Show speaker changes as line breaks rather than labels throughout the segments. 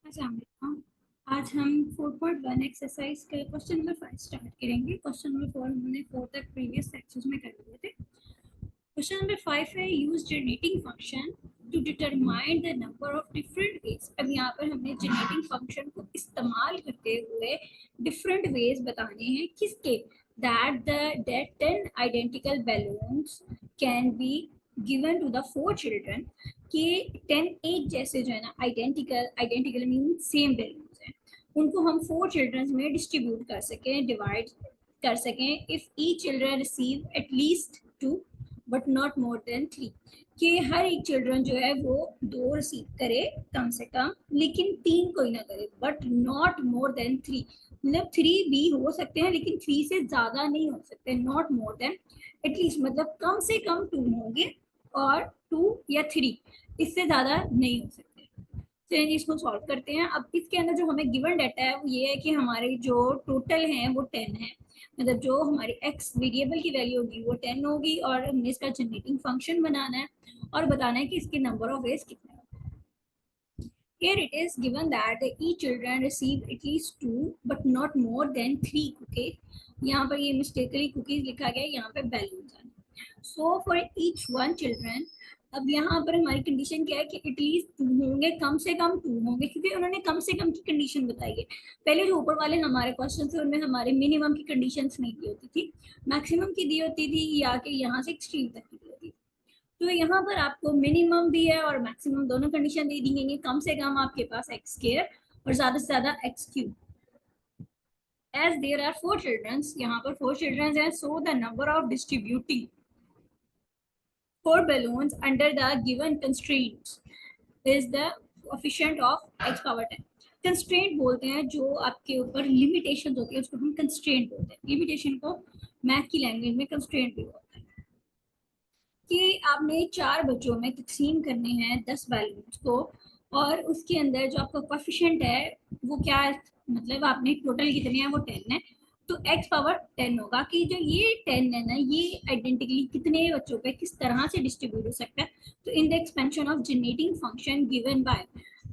अस्सलाम वालेकुम। आज हम 4.1 एक्सरसाइज के क्वेश्चन नंबर 5 स्टार्ट करेंगे। क्वेश्चन नंबर 4 हमने 4 तक प्रीवियस सेक्शंस में कर लिए थे। क्वेश्चन नंबर 5 है use generating function to determine the number of different ways. अब यहाँ पर हमने जनरेटिंग फंक्शन को इस्तेमाल करते हुए डिफरेंट वेज बताने हैं किसके, that 10 identical balloons can be given to the 4 children कि 10 एक जैसे जो है ना आइडेंटिकल मीन सेम बैलून्स हैं, उनको हम 4 चिल्ड्रंस में डिस्ट्रीब्यूट कर सकें, डिवाइड कर सकें if each children receive at least 2 but not more than 3, कि हर एक चिल्ड्रन जो है वो 2 रिसीव करे कम से कम, लेकिन 3 कोई ना करे, बट नॉट मोर देन 3। मतलब 3 भी हो सकते हैं लेकिन 3 से ज्यादा नहीं हो सकते, नॉट मोर देन एटलीस्ट मतलब कम से कम 2 होंगे और 2 या 3, इससे ज्यादा नहीं हो सकते। चलिए इसको सॉल्व करते हैं। अब इसके अंदर जो हमें गिवन डाटा है वो ये है कि हमारे जो टोटल है वो 10 है, मतलब जो हमारी एक्स वेरिएबल की वैल्यू होगी वो 10 होगी, और हमने इसका जनरेटिंग फंक्शन बनाना है और बताना है कि इसके नंबर ऑफ वेज कितने हैं। Here it is given that each children receive at least 2 but not more than 3 cookies. यहाँ पर ये मिस्टेकली कुकीज लिखा गया है, यहाँ पे बैलून्स है। So for each one children, अब यहाँ पर हमारी कंडीशन क्या है कि एटलीस्ट 2 होंगे, कम से कम 2 होंगे, क्योंकि उन्होंने कम से कम की कंडीशन बताई है। पहले जो ऊपर वाले हमारे क्वेश्चन थे उनमें हमारे मिनिमम की कंडीशन नहीं दी होती थी, मैक्सिमम की दी होती थी, या कि यहाँ से एक्सट्रीम तक की दी होती थी। तो यहाँ पर आपको मिनिमम भी है और मैक्सिमम दोनों कंडीशन दे दी गई है। कम से कम आपके पास एक्स स्क्वायर और ज्यादा से ज्यादा x cube. As there are 4 childrens, यहाँ पर 4 चिल्ड्रंस हैं, so the number of distributing 4 balloons under the given constraints is the coefficient of x power 10। Constraint बोलते हैं जो आपके ऊपर लिमिटेशन होती है उसको हम कंस्ट्रेंट बोलते हैं। लिमिटेशन को मैथ की लैंग्वेज में कंस्ट्रेंट भी बोलते हैं। कि आपने 4 बच्चों में तकसीम करने हैं 10 बैलून्स को, और उसके अंदर जो आपका कोफिशिएंट है वो क्या है, मतलब आपने टोटल कितने हैं वो 10 है, तो x पावर 10 होगा कि जो ये 10 है ना ये आइडेंटिकली कितने बच्चों पे किस तरह से डिस्ट्रीब्यूट हो सकता है। तो in the expansion of generating function given by,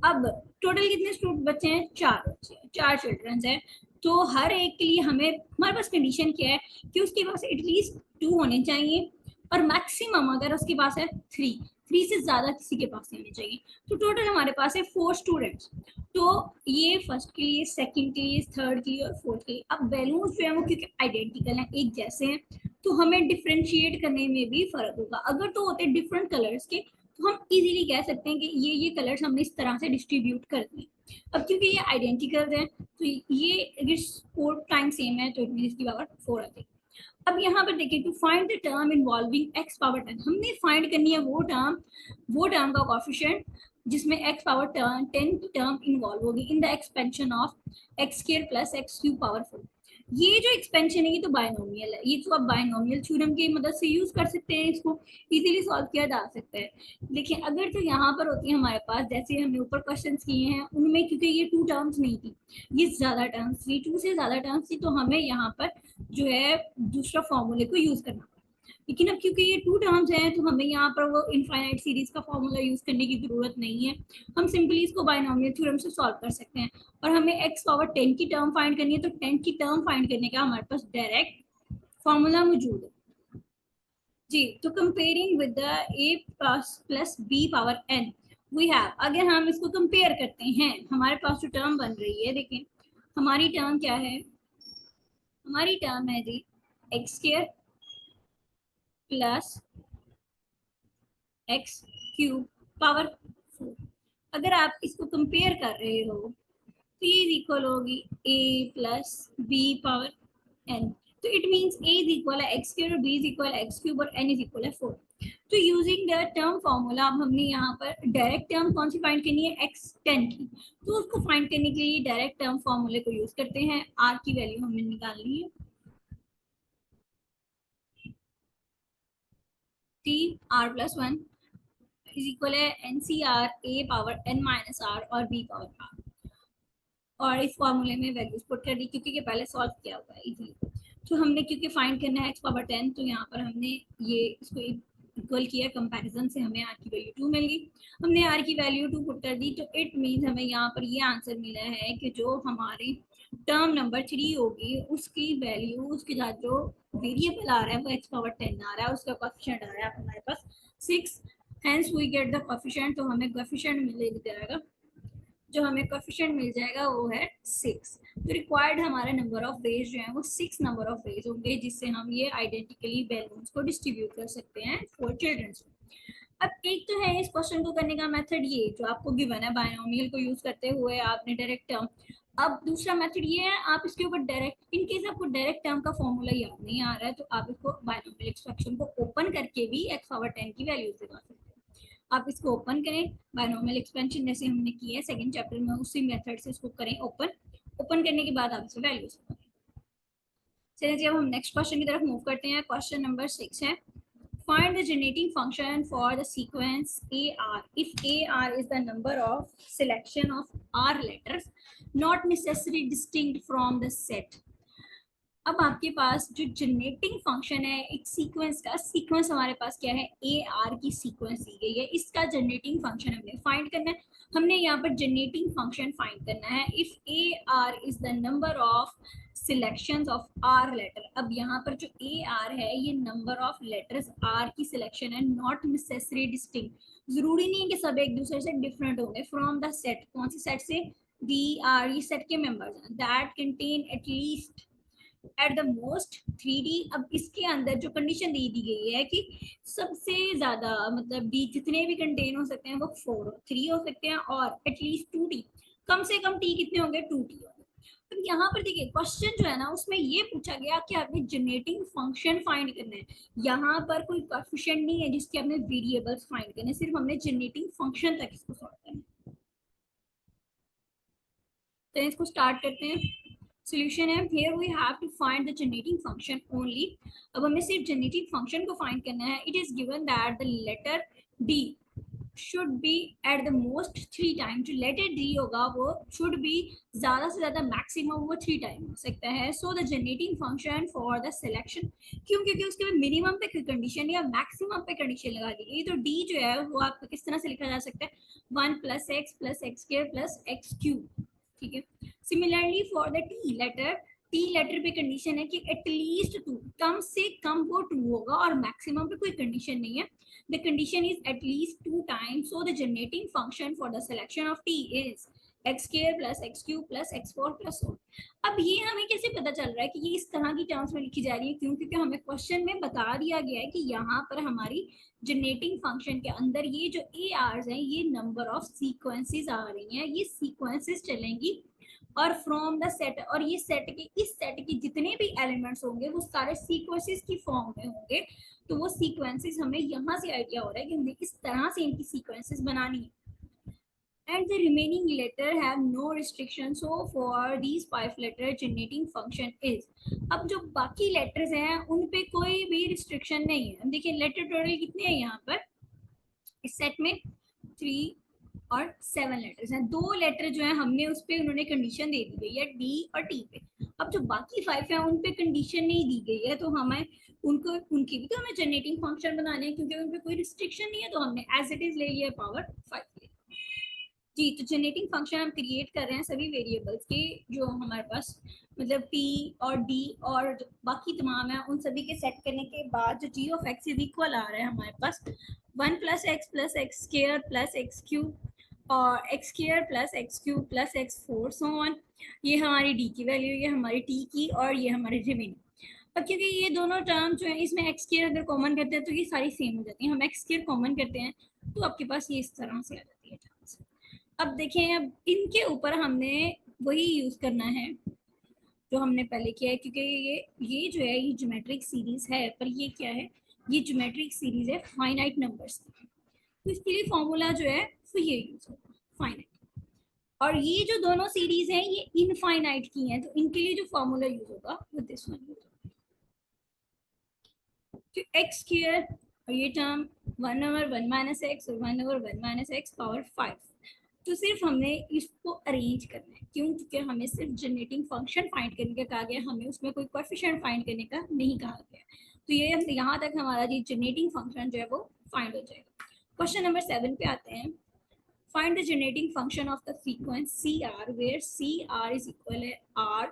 अब टोटल कितने स्टूडेंट बच्चे हैं, 4 बच्चे हैं, 4 चिल्ड्रंस हैं। तो हर एक के लिए हमें, हमारे पास कंडीशन क्या है कि उसके पास एटलीस्ट 2 होने चाहिए, और मैक्सिमम अगर उसके पास है 3 से ज्यादा किसी के पास नहीं होनी चाहिए। तो टोटल हमारे पास है 4 स्टूडेंट्स। तो ये फर्स्ट के लिए, सेकंड के लिए, थर्ड के लिए और फोर्थ के लिए। अब बैलून्स जो है वो क्योंकि आइडेंटिकल हैं, एक जैसे हैं, तो हमें डिफ्रेंशिएट करने में भी फर्क होगा। अगर तो होते डिफरेंट कलर्स के तो हम इजीली कह सकते हैं कि ये कलर्स हमने इस तरह से डिस्ट्रीब्यूट कर दिए। अब क्योंकि ये आइडेंटिकल हैं तो ये अगर 4 टाइम सेम है तो इसकी पावर 4 आ जाएगी। अब यहाँ पर देखिए, to find the term involving x power 10, हमने फाइंड करनी है वो टर्म का कोफिशिएंट जिसमें एक्स पावर 10 की टर्म इन्वॉल्व होगी in the expansion of x square plus x cube power 4। ये जो एक्सपेंशन है ये तो बायनोमियल है, ये तो आप बायनोमियल थ्योरम की मदद से यूज कर सकते हैं, इसको इजीली सॉल्व किया जा सकता है। लेकिन अगर तो यहाँ पर होती है हमारे पास, जैसे हमने ऊपर क्वेश्चन किए हैं उनमें, क्योंकि ये 2 टर्म्स नहीं थी, ये ज्यादा टर्म्स थी, 2 से ज्यादा टर्म्स थी, तो हमें यहाँ पर जो है दूसरा फॉर्मूले को यूज करना। लेकिन अब क्योंकि ये 2 टर्म्स हैं तो हमें यहाँ पर वो इनफाइनाइट सीरीज का फॉर्मूला यूज करने की जरूरत नहीं है, हम सिंपली इसको बायनोमियल थ्योरम से सॉल्व कर सकते हैं। और हमें x पावर 10 की टर्म फाइंड करनी है, तो 10 की टर्म फाइंड करने का हमारे पास डायरेक्ट फॉर्मूला मौजूद है जी। तो comparing with the a plus b power n we have, अगर हम इसको कंपेयर करते हैं, हमारे पास जो टर्म बन रही है, देखिए हमारी टर्म क्या है, हमारी टर्म है g x square plus x cube power 4। अगर आप इसको कंपेयर कर रहे हो तो ये इक्वल होगी a प्लस बी पावर n। तो it means a is equal है एक्स स्क्वायर और b इज इक्वल है एक्स क्यूब और n इज इक्वल है 4। तो यूजिंग द टर्म फॉर्मूला अब हमने यहाँ पर डायरेक्ट टर्म कौन सी फाइंड करनी है, x10 की, तो उसको फाइंड करने के लिए डायरेक्ट टर्म फॉर्मूले को यूज करते हैं। r की वैल्यू हमने निकालनी है, t r plus 1 is equal है n c r a power n minus r और b पावर r, और इस फॉर्मूले में वैल्यूज पुट कर दी क्योंकि ये पहले सॉल्व किया हुआ है इजीली। तो हमने क्योंकि फाइंड करना है x पावर 10, तो यहाँ पर हमने ये इसको इक्वल किया, कंपैरिजन से हमें आर की वैल्यू 2 मिल गई। हमने आर की वैल्यू 2 पुट कर दी, तो इट मीन हमें यहाँ पर ये आंसर मिला है कि जो हमारी टर्म नंबर 3 होगी उसकी वैल्यू, उसके साथ जो वेरिएबल आ रहा है वो x पावर 10 आ रहा है, उसका कोएफिशिएंट आ रहा है हमारे पास 6। Hence we get the coefficient, तो हमें कोएफिशिएंट मिल जाएगा, जो हमें कोएफिशिएंट मिल जाएगा वो है 6। तो रिक्वायर्ड हमारा नंबर ऑफ वेज जो है वो 6 नंबर ऑफ वेज होंगे, जिससे हम ये आइडेंटिकली बैलून्स को डिस्ट्रीब्यूट कर सकते हैं फॉर चिल्ड्रंस। अब एक तो है इस क्वेश्चन को करने का मेथड, ये जो आपको गिवन है बायनोमियल को यूज करते हुए आपने डायरेक्ट टर्म। अब दूसरा मेथड ये है, आप इसके ऊपर डायरेक्ट, इन केस आपको डायरेक्ट टर्म का फॉर्मूला याद नहीं आ रहा है, तो आप इसको बायनोमियल एक्सप्रेशन को ओपन करके भी x पावर 10 की वैल्यू निकाल सकते हैं। आप इसको ओपन करें, बायनोमियल एक्सपेंशन जैसे हमने किया है सेकंड चैप्टर में, उसी मेथड से इसको करें ओपन। ओपन करने के बाद आप इसको वैल्यूज करें। चलिए जी, अब हम नेक्स्ट क्वेश्चन की तरफ मूव करते हैं। क्वेश्चन नंबर 6 है, find the generating function for the sequence AR if AR is the number of selection of R letters not necessarily distinct from the set। अब आपके पास जो जनरेटिंग फंक्शन है एक सीक्वेंस का, सीक्वेंस हमारे पास क्या है, ए आर की सीक्वेंस दी गई है, इसका जनरेटिंग फंक्शन हमने फाइंड करना है। हमने यहाँ पर जनरेटिंग फंक्शन फाइंड करना है if a r is the number of selections of r letter. अब यहाँ पर जो ए आर है ये नंबर ऑफ लेटर्स आर की सिलेक्शन है, नॉट नेसेसरी डिस्टिंक्ट, जरूरी नहीं है कि सब एक दूसरे से डिफरेंट होंगे, फ्रॉम द सेट। कौन सी सेट से, डी आर, ये सेट के मेंबर्स हैं, that contain at least eight the most 3D। अब इसके अंदर जो कंडीशन दी गई है कि सबसे ज्यादा मतलब डी जितने भी कंटेन हो सकते हैं वो 3 हो सकते हैं, और एटलीस्ट 2D, कम से कम टी कितने होंगे, 2T होंगे। अब यहाँ पर देखिए क्वेश्चन जो है ना उसमें ये पूछा गया कि आपने जनरेटिंग फंक्शन फाइंड करना है। यहाँ पर कोई कोएफिशिएंट नहीं है जिसके आपने वेरिएबल्स फाइंड करने, सिर्फ हमने जनरेटिंग फंक्शन तक इसको सॉल्व करना है। तो इसको स्टार्ट करते हैं। सॉल्यूशन है, here we have to find the generating function only। अब हमें सिर्फ जनरेटिंग फंक्शन को फाइंड करना है। It is given that the letter d should be at the most 3 time, जो लेटर डी होगा वो शुड बी ज्यादा से ज्यादा मैक्सिमम वो 3 टाइम हो सकता है। So the generating function for the selection, क्यों, क्योंकि उसके मिनिमम पे कंडीशन या मैक्सिमम पे कंडीशन लगा दी गई, तो डी जो है वो आपका किस तरह से लिखा जा सकता है, 1 + x + x² + x³। ठीक है। Similarly for the t letter, t letter पे कंडीशन है कि एटलीस्ट 2, कम से कम वो 2 होगा, और मैक्सिमम पे कोई कंडीशन नहीं है। The condition is at least 2 times, so the generating function for the selection of T is x² + x³ + x4 + so। अब ये हमें कैसे पता चल रहा है कि ये इस तरह की टर्म्स में लिखी जा रही है, क्यों, क्योंकि हमें क्वेश्चन में बता दिया गया है कि यहाँ पर हमारी जनरेटिंग फंक्शन के अंदर ये जो ए आर्स हैं ये नंबर ऑफ सीक्वेंसेस आ रही हैं, ये सीक्वेंसेस चलेंगी, और फ्रॉम द सेट, और ये सेट के, इस सेट के जितने भी एलिमेंट्स होंगे वो सारे सीक्वेंसेस की फॉर्म में होंगे। तो वो सीक्वेंसेस हमें यहाँ से आइडिया हो रहा है कि हमें इस तरह से इनकी सीक्वेंसेस बनानी है। And the remaining letter have no restriction, so for these 5 letter generating function is। अब जो बाकी लेटर्स हैं उन पे कोई भी रिस्ट्रिक्शन नहीं है। हम देखिए लेटर टोटल कितने हैं यहाँ पर, इस सेट में 3 और 7 लेटर्स हैं। 2 लेटर जो है हमने उस पर उन्होंने कंडीशन दे दी गई है डी और टी पे। अब जो बाकी 5 है उन पे कंडीशन नहीं दी गई है, तो हमें उनको, उनकी भी तो हमें जनरेटिंग फंक्शन बनाने हैं, क्योंकि उन पे कोई रिस्ट्रिक्शन नहीं है, तो हमने एज इट इज ले लिया पावर 5 जी। तो जनरेटिंग फंक्शन हम क्रिएट कर रहे हैं सभी वेरिएबल्स के, जो हमारे पास मतलब p और d और बाकी तमाम है, उन सभी के सेट करने के बाद जो g of x is equal आ रहा है हमारे पास 1 + x + x² + x³ और x² + x³ + x4 so on. ये हमारी d की वैल्यू, ये हमारी t की, और ये हमारी रिमेनिंग। अब क्योंकि ये दोनों टर्म जो है इसमें x² अगर कॉमन करते हैं तो ये सारी सेम हो जाती है, हम x² कॉमन करते हैं तो आपके पास ये इस तरह से आ जाती है टर्म्स। अब देखें, अब इनके ऊपर हमने वही यूज करना है जो हमने पहले किया है, क्योंकि ये जो है ये ज्योमेट्रिक सीरीज है, पर ये क्या है, ये ज्योमेट्रिक सीरीज है फाइनाइट नंबर्स की। तो इसके लिए फॉर्मूला जो है वो ये यूज होगा फाइनाइट, और ये जो दोनों सीरीज हैं ये इनफाइनाइट की हैं, तो इनके लिए जो फॉर्मूला यूज होगा वो दिस वन यूज होगा। तो x² और ये टर्म 1/1 - x और 1/1 - x पावर 5। तो सिर्फ हमने इसको अरेंज करना है, क्यों, क्योंकि हमें सिर्फ जनरेटिंग फंक्शन फाइंड करने का कहा गया, हमें उसमें कोई कोएफिशिएंट फाइंड करने का नहीं कहा गया। तो ये यहाँ तक हमारा ये जनरेटिंग फंक्शन जो है वो फाइंड हो जाएगा। क्वेश्चन नंबर 7 पे आते हैं। Find the generating function of the sequence c r where c r is equal है r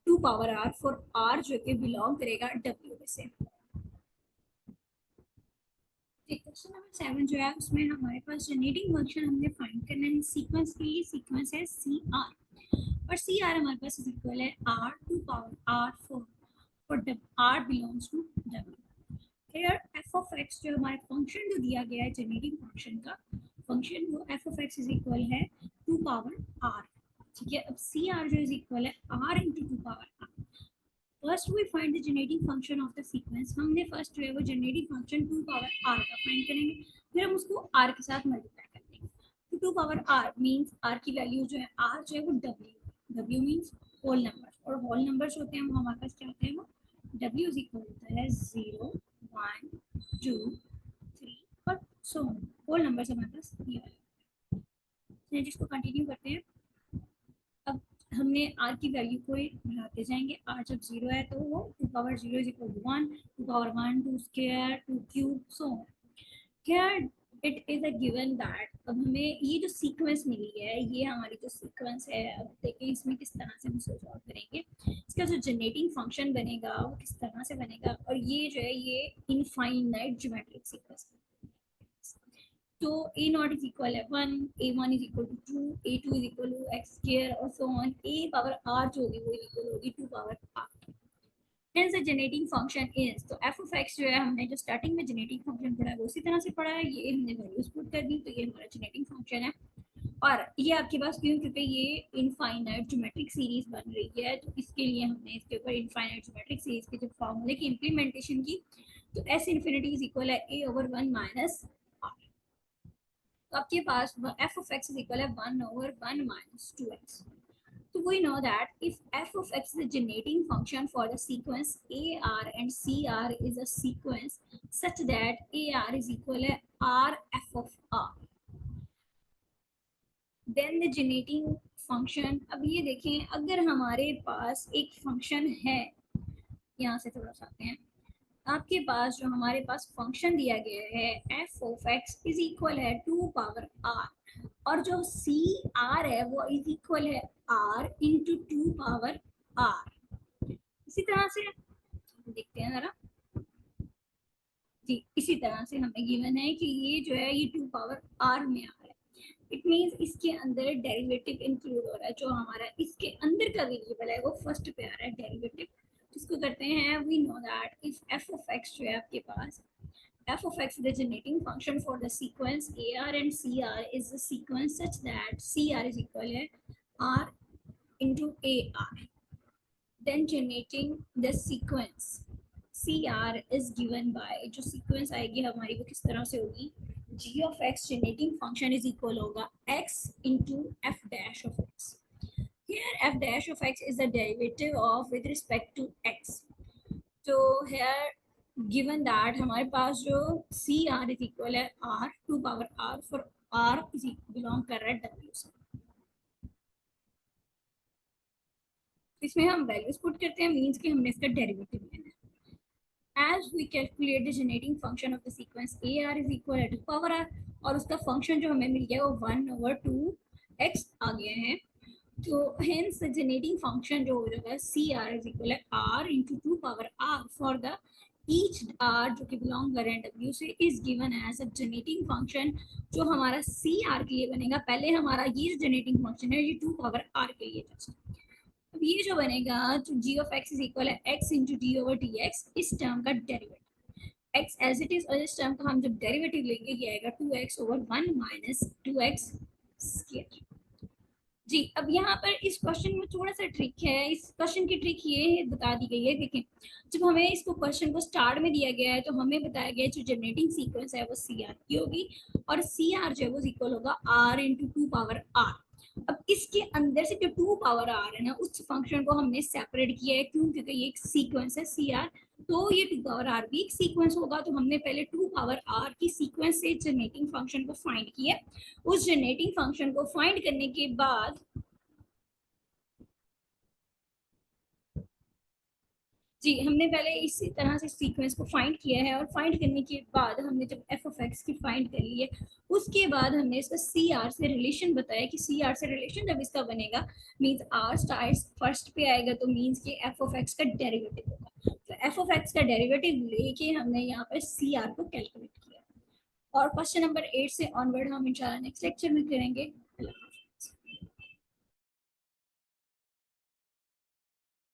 to power r for r जो कि बिलोंग करेगा डब्ल्यू में से। क्वेश्चन नंबर 7 जो है उसमें हमारे पास जनरेटिंग फंक्शन हमने फाइंड करना है सीक्वेंस के लिए। सीक्वेंस है सी आर और सी आर हमारे पास इज इक्वल है r to power r for r belongs to डब्ल्यू। फिर एफ ऑफ एक्स जो हमारे फंक्शन जो दिया गया है जनरेटिंग फंक्शन का फंक्शन वो f of x is equal है टू पावर आर। ठीक है, अब सी आर जो इज इक्वल है r into two power r. First we find the generating function of the sequence. हमने फर्स्ट जो है वो generating function two power r का फाइंड करेंगे, फिर हम उसको आर के साथ मल्टीप्लाई कर देंगे। तो two power R means R की वैल्यू जो है आर जो है वो W. W means whole number, और होल नंबर्स होते हैं वो हमारे पास क्या होते हैं, वो डब्ल्यू इज इक्वल होता है 0 1 2 3 और सो ऑन। होल नंबर्स हमारे पास ये वाले, जिसको कंटिन्यू करते हैं। अब हमने आर की वैल्यू को बढ़ाते जाएंगे। आर जब 0 है तो वो two power 0 is equal to 1, two power 1 two square two cube so here it is a given that. अब हमें ये जो सीक्वेंस मिली है, ये हमारी जो सीक्वेंस है, अब देखिए इसमें किस तरह से हम सॉल्व करेंगे। इसका जो जनरेटिंग फंक्शन बनेगा वो किस तरह से बनेगा, और ये जो है ये इनफाइनाइट ज्योमेट्रिक सीक्वेंस। तो a naught is equal है 1, a1 is equal to 2, a2 is equal to x square और so on। a power r जो होगी वो इक्वल होगी 2 power r। Hence the generating function is, तो f of x जो है हमने जो स्टार्टिंग में जनरेटिंग फंक्शन पढ़ा है वो उसी तरह से पढ़ा है। ये हमने वैल्यूज पुट कर दी, तो ये हमारा जनरेटिंग फंक्शन है। और ये आपके पास क्यों, क्योंकि ये इनफाइनाइट ज्योमेट्रिक सीरीज बन रही है, तो इसके लिए हमने इसके ऊपर इनफाइनाइट ज्योमेट्रिक सीरीज के जो फॉर्मूले की इंप्लीमेंटेशन की। तो s इन्फिनिटी इज इक्वल है a over 1 माइनस r। तो आपके पास f of x is equal है 1 over 1 minus 2x। So we know that if f of x is a generating function for the sequence AR and CR is a sequence such that AR is equal है R f of R, then the generating function। अब ये देखें, अगर हमारे पास एक function है, यहाँ से थोड़ा सा आते हैं, आपके पास जो हमारे पास फंक्शन दिया गया है f of x is equal है 2 पावर r, और जो सी आर है वो इज इक्वल है r इंटू 2 पावर r। इसी तरह से देखते हैं जरा जी, इसी तरह से हमें गिवन है कि ये जो है ये 2 पावर r में आ रहा है। इट मींस इसके अंदर डेरिवेटिव इंक्लूड हो रहा है। जो हमारा इसके अंदर का वेरिएबल है वो फर्स्ट पे आ रहा है डेरिवेटिव, जिसको करते हैं we know that if f of x जो है आपके पास f of x the generating function for the sequence AR and CR is the sequence such that CR is equal to R into AR, then generating the sequence CR is given by, जो sequence आएगी हमारी वो किस तरह से होगी, g of x generating function is equal होगा x into f dash of x। Here f dash of x is the derivative of with respect to x। तो here given that हमारे पास जो सी आर इज इक्वल है r to power r for r is belong कर रहा है W से। इसमें हम वैल्यूज पुट करते हैं, मींस कि हमने इसका डेरिवेटिव लेना है। As we calculate the generating function of the sequence AR is equal to power r, और उसका फंक्शन जो हमें मिल गया वो 1 over 2x आ गया है। तो hence the generating function जो हो जाएगा CR is equal है R into 2 power r for the each r जो कि बिलोंग कर रहे हैं W से is given as a generating function। जो हमारा CR के लिए बनेगा, पहले हमारा ये जनरेटिंग फंक्शन है ये 2 पावर r के लिए जस्ट। अब ये जो बनेगा तो g of x is equal है x into d over dx, इस टर्म का derivative x as it is, और इस टर्म का हम जब डेरिवेटिव लेंगे ये आएगा 2x over 1 minus 2x square। जी, अब यहाँ पर इस क्वेश्चन में थोड़ा सा ट्रिक है। इस क्वेश्चन की ट्रिक ये बता दी गई है, देखें जब हमें इसको क्वेश्चन को स्टार्ट में दिया गया है तो हमें बताया गया है जो जनरेटिंग सीक्वेंस है वो सी आर की होगी, और सी आर जो है वो इक्वल होगा आर इंटू 2 पावर आर। अब इसके अंदर से जो 2 पावर आर है ना, उस फंक्शन को हमने सेपरेट किया है, क्यों, क्योंकि ये एक सीक्वेंस है सी आर, तो ये 2 पावर आर भी एक सीक्वेंस होगा। तो हमने पहले 2 पावर आर की सीक्वेंस से जनरेटिंग फंक्शन को फाइंड किया। उस जनरेटिंग फंक्शन को फाइंड करने के बाद जी, हमने पहले इसी तरह से सीक्वेंस को फाइंड किया है, और फाइंड करने के बाद हमने जब एफ ऑफ एक्स की फाइंड कर ली है, उसके बाद हमने इसका सी आर से रिलेशन बताया कि सी आर से रिलेशन जब इसका बनेगा मीन्स आर स्टार फर्स्ट पे आएगा, तो मीन्स कि एफ ऑफ एक्स का डेरिवेटिव होगा। तो एफ ऑफ एक्स का डेरिवेटिव लेके हमने यहाँ पर सी आर को कैलकुलेट किया। और क्वेश्चन नंबर 8 से ऑनवर्ड हम इंशाल्लाह नेक्स्ट लेक्चर में करेंगे।